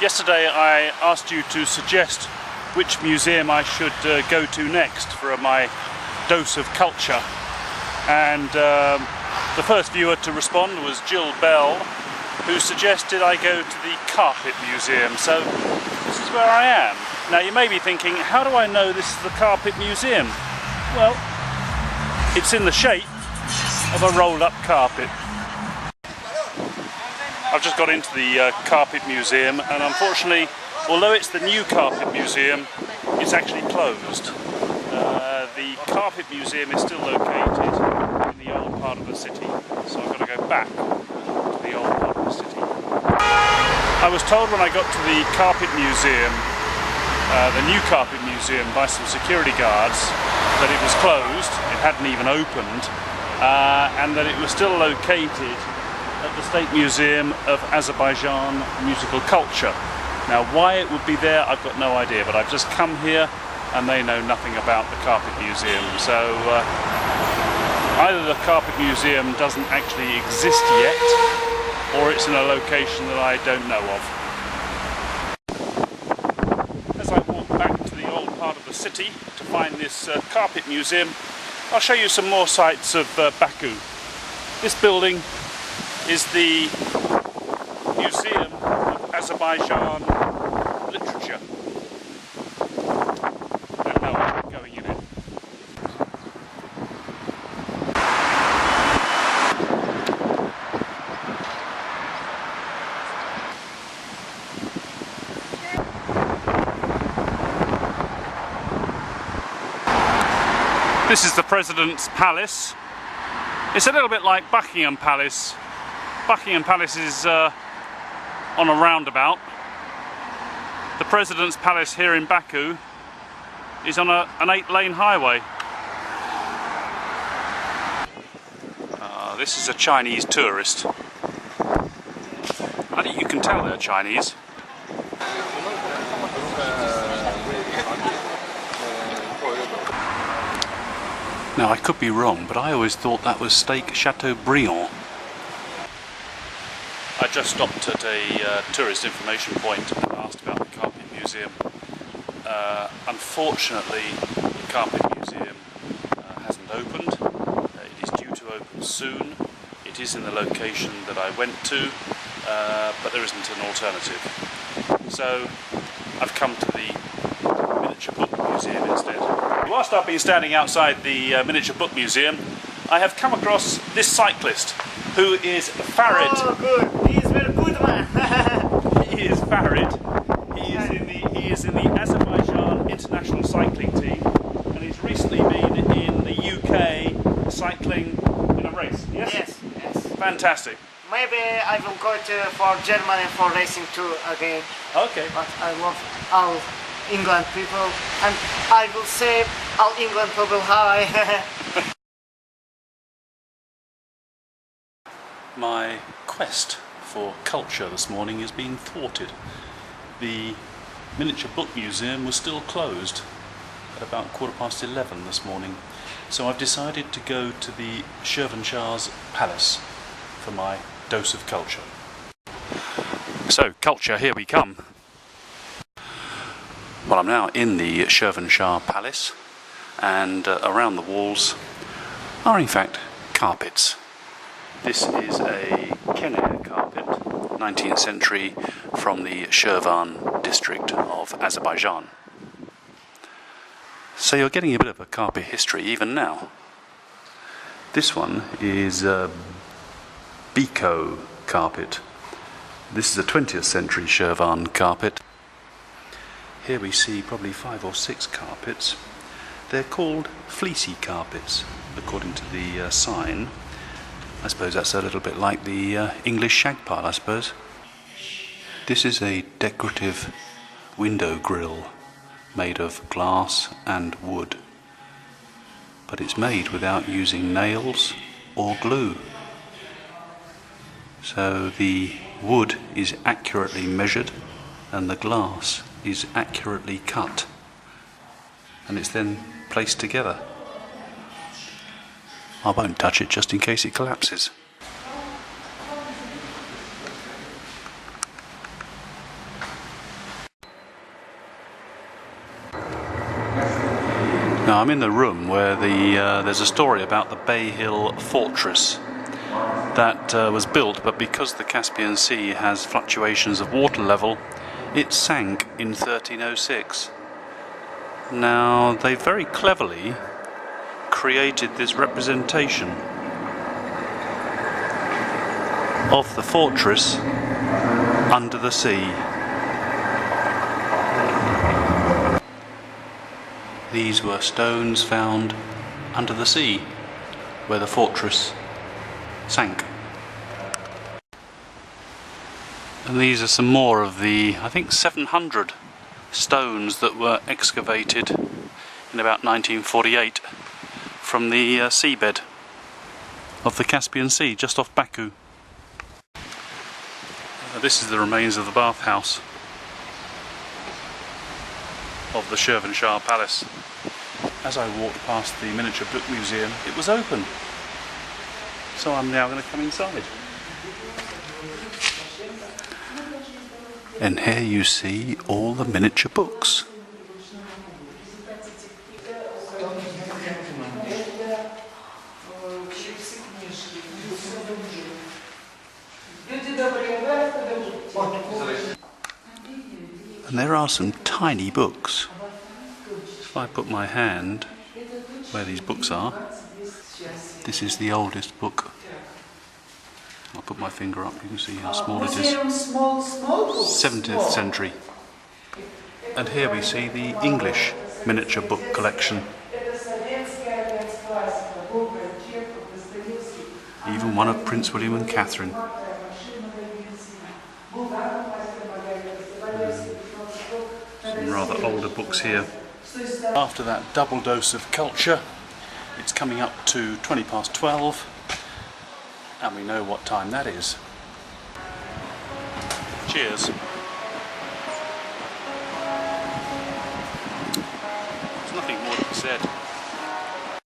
Yesterday I asked you to suggest which museum I should go to next for my dose of culture, and the first viewer to respond was Jill Bell, who suggested I go to the Carpet Museum. So this is where I am. Now you may be thinking, how do I know this is the Carpet Museum? Well, it's in the shape of a rolled up carpet. I've just got into the Carpet Museum, and unfortunately, although it's the new Carpet Museum, it's actually closed. The Carpet Museum is still located in the old part of the city, so I've got to go back to the old part of the city. I was told when I got to the Carpet Museum, the new Carpet Museum, by some security guards, that it was closed, it hadn't even opened, and that it was still located at the State Museum of Azerbaijan Musical Culture. Now why it would be there, I've got no idea, but I've just come here and they know nothing about the Carpet Museum. So either the Carpet Museum doesn't actually exist yet, or it's in a location that I don't know of. As I walk back to the old part of the city to find this Carpet Museum, I'll show you some more sights of Baku. This building is the Museum of Azerbaijan Literature. And no, I'm not going in it. This is the President's Palace. It's a little bit like Buckingham Palace. Buckingham Palace is on a roundabout. The President's Palace here in Baku is on an 8-lane highway. This is a Chinese tourist. I think you can tell they're Chinese. Now I could be wrong, but I always thought that was Steak Chateaubriand. I just stopped at a tourist information point and asked about the Carpet Museum. Unfortunately, the Carpet Museum hasn't opened. It is due to open soon. It is in the location that I went to, but there isn't an alternative. So I've come to the Miniature Book Museum instead. Whilst I've been standing outside the Miniature Book Museum, I have come across this cyclist who is Farid. Oh, good. He is very good man. He is Farid. He is in the Azerbaijan international cycling team, and he's recently been in the UK cycling in a race. Yes. Yes. Yes. Fantastic. Maybe I will go for Germany for racing too again. Okay. But I love all England people, and I will say all England people hi. My quest for culture this morning is being thwarted. The Miniature Book Museum was still closed at about 11:15 this morning, so I've decided to go to the Shah's Palace for my dose of culture. So, culture, here we come. Well, I'm now in the Shah Palace, and around the walls are in fact carpets. This is a Kenner carpet, 19th century, from the Shirvan district of Azerbaijan. So you're getting a bit of a carpet history even now. This one is a Baku carpet. This is a 20th century Shirvan carpet. Here we see probably 5 or 6 carpets. They're called fleecy carpets, according to the sign. I suppose that's a little bit like the English shag pile, I suppose. This is a decorative window grille made of glass and wood, but it's made without using nails or glue. So the wood is accurately measured and the glass is accurately cut, and it's then placed together. I won't touch it just in case it collapses. Now I'm in the room where there's a story about the Bay Hill Fortress that was built, but because the Caspian Sea has fluctuations of water level, it sank in 1306. Now they very cleverly created this representation of the fortress under the sea. These were stones found under the sea where the fortress sank. And these are some more of the, I think, 700 stones that were excavated in about 1948 from the seabed of the Caspian Sea just off Baku. This is the remains of the bathhouse of the Shirvanshah Palace. As I walked past the miniature book museum, it was open. So I'm now going to come inside. And here you see all the miniature books. And there are some tiny books. If I put my hand where these books are, this is the oldest book. I'll put my finger up, you can see how small it is. 17th century. And here we see the English miniature book collection. Even one of Prince William and Catherine. Some rather older books here. After that double dose of culture, it's coming up to 12:20, and we know what time that is. Cheers. There's nothing more to be said.